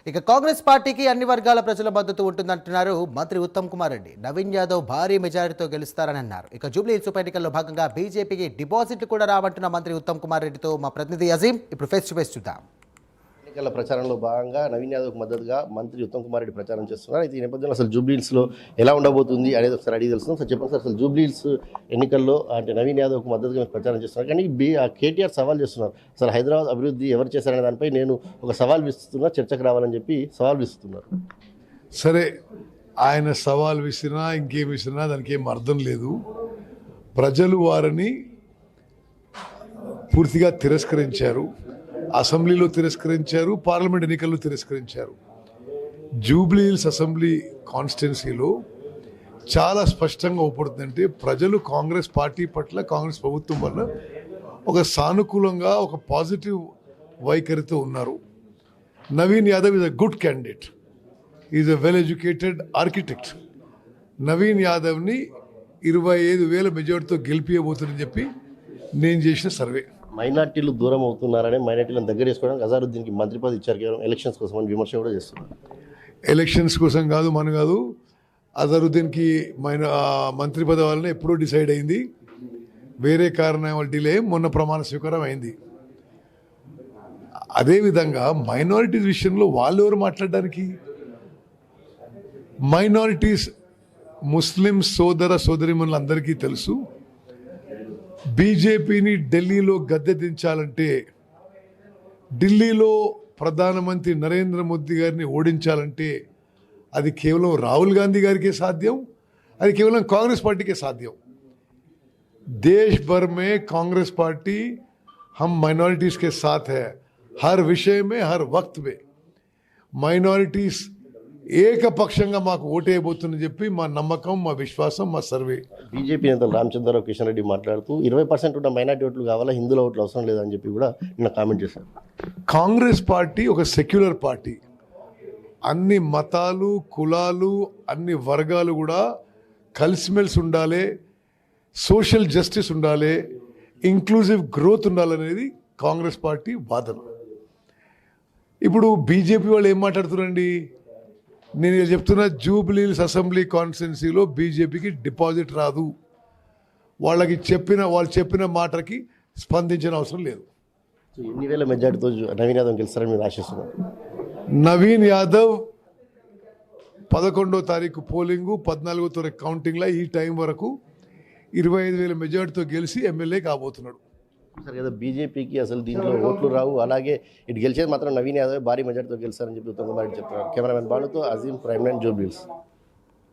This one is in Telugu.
ఇక కాంగ్రెస్ పార్టీకి అన్ని వర్గాల ప్రజల మద్దతు ఉంటుందంటున్నారు మంత్రి ఉత్తమ్ కుమార్ రెడ్డి. నవీన్ యాదవ్ భారీ మెజారిటీతో గెలుస్తారని అన్నారు. ఇక జూబ్లీహిల్స్ ఉప ఎన్నికల్లో భాగంగా బీజేపీకి డిపాజిట్లు కూడా రావంటున్న మంత్రి ఉత్తమ్ కుమార్ రెడ్డితో మా ప్రతినిధి అజీం ఇప్పుడు ఫేస్ టు ఫేస్ చూద్దాం. ఎన్నికల ప్రచారంలో భాగంగా నవీన్ యాదవ్కు మద్దతుగా మంత్రి ఉత్తమ్ కుమార్ రెడ్డి ప్రచారం చేస్తున్నారు. అయితే ఈ నేపథ్యంలో అసలు జూబ్లీహిల్స్లో ఎలా ఉండబోతుంది అనేది ఒకసారి అడిగి తెలుస్తుంది. సార్ చెప్పండి సార్, అసలు జూబ్లీహిల్స్ ఎన్నికల్లో అంటే నవీన్ యాదవ్కు మద్దతుగా ప్రచారం చేస్తున్నారు, కానీ కేటీఆర్ సవాల్ చేస్తున్నారు. అసలు హైదరాబాద్ అభివృద్ధి ఎవరు చేశారనే దానిపై నేను ఒక సవాల్ విస్తున్నా, చర్చకు రావాలని చెప్పి సవాల్ విస్తున్నారు. సరే, ఆయన సవాల్ విసిరినా ఇంకేం విసిరినా దానికి ఏం అర్థం లేదు. ప్రజలు వారిని పూర్తిగా తిరస్కరించారు. అసెంబ్లీలో తిరస్కరించారు, పార్లమెంట్ ఎన్నికల్లో తిరస్కరించారు. జూబ్లీహిల్స్ అసెంబ్లీ కాన్స్టిట్యున్సీలో చాలా స్పష్టంగా ఊపడుతుందంటే ప్రజలు కాంగ్రెస్ పార్టీ పట్ల, కాంగ్రెస్ ప్రభుత్వం వల్ల ఒక సానుకూలంగా, ఒక పాజిటివ్ వైఖరితో ఉన్నారు. Naveen Yadav is a good candidate, is a well educated architect. Naveen యాదవ్ని 25,000 మెజార్టీతో గెలిపియబోతుందని చెప్పి నేను చేసిన సర్వే. మైనార్టీలు దూరం అవుతున్నారని, మైనార్టీలను దగ్గర చేసుకోవడానికి అజారుద్దీన్కి మంత్రి పదవి ఇచ్చారు కేవలం ఎలక్షన్స్ కోసం అని విమర్శ కూడా చేస్తున్నారు. ఎలక్షన్స్ కోసం కాదు, మన కాదు, అజరుద్దీన్కి మంత్రి పదవి వలన ఎప్పుడూ డిసైడ్ అయింది. వేరే కారణం వల్ల డిలే, మొన్న ప్రమాణ స్వీకారం అయింది. అదేవిధంగా మైనారిటీస్ విషయంలో వాళ్ళు ఎవరు మాట్లాడడానికి? మైనారిటీస్ ముస్లిం సోదర సోదరిమణులందరికీ తెలుసు, బీజేపీని ఢిల్లీలో గద్దె దించాలంటే, ఢిల్లీలో ప్రధానమంత్రి నరేంద్ర మోదీ గారిని ఓడించాలంటే అది కేవలం రాహుల్ గాంధీ గారికే సాధ్యం, అది కేవలం కాంగ్రెస్ పార్టీకే సాధ్యం. దేశ్ భర్ మే కాంగ్రెస్ పార్టీ हम माइनॉरिटीज़ के साथ है, हर विषय में, हर वक्त में. మైనారిటీస్ ఏకపక్షంగా మాకు ఓటేయబోతుందని చెప్పి మా నమ్మకం, మా విశ్వాసం, మా సర్వే. బీజేపీ నేతలు రామచంద్రరావు, కిషన్ రెడ్డి మాట్లాడుతూ 20% ఉన్న మైనార్టీ ఓట్లు కావాలా, హిందువుల ఓట్లు అవసరం లేదని చెప్పి కూడా నిన్న కామెంట్ చేశారు. కాంగ్రెస్ పార్టీ ఒక సెక్యులర్ పార్టీ. అన్ని మతాలు, కులాలు, అన్ని వర్గాలు కూడా కలిసిమెలిసి ఉండాలి, సోషల్ జస్టిస్ ఉండాలి, ఇంక్లూజివ్ గ్రోత్ ఉండాలనేది కాంగ్రెస్ పార్టీ వాదన. ఇప్పుడు బీజేపీ వాళ్ళు ఏం మాట్లాడుతున్నారండి? నేను చెప్తున్నా, జూబ్లీహిల్స్ అసెంబ్లీ కాన్స్టిట్యున్సీలో బీజేపీకి డిపాజిట్ రాదు. వాళ్ళు చెప్పిన మాటకి స్పందించిన అవసరం లేదు. ఎన్ని వేల మెజార్టీతో నవీన్ యాదవ్ గెలుస్తారని మీరు ఆశిస్తున్నారు? నవీన్ యాదవ్ 11వ తారీఖు పోలింగు, 14వ తారీఖు కౌంటింగ్లో ఈ టైం వరకు 25,000 మెజార్టీతో గెలిచి ఎమ్మెల్యే కాబోతున్నాడు. సరే కదా, బీజేపీకి అసలు దీంట్లో ఓట్లు రావు, అలాగే ఇటు గెలిచేది మాత్రం నవీన్ యాదవ్ భారీ మెజార్టీతో గెలుస్తారని చెప్పి ఉత్తమ్ కుమార్ రెడ్డి చెప్తున్నారు. కెమెరామెన్ బాలుతో అజీం, ప్రైమ్ నైన్, జూబ్లీహిల్స్.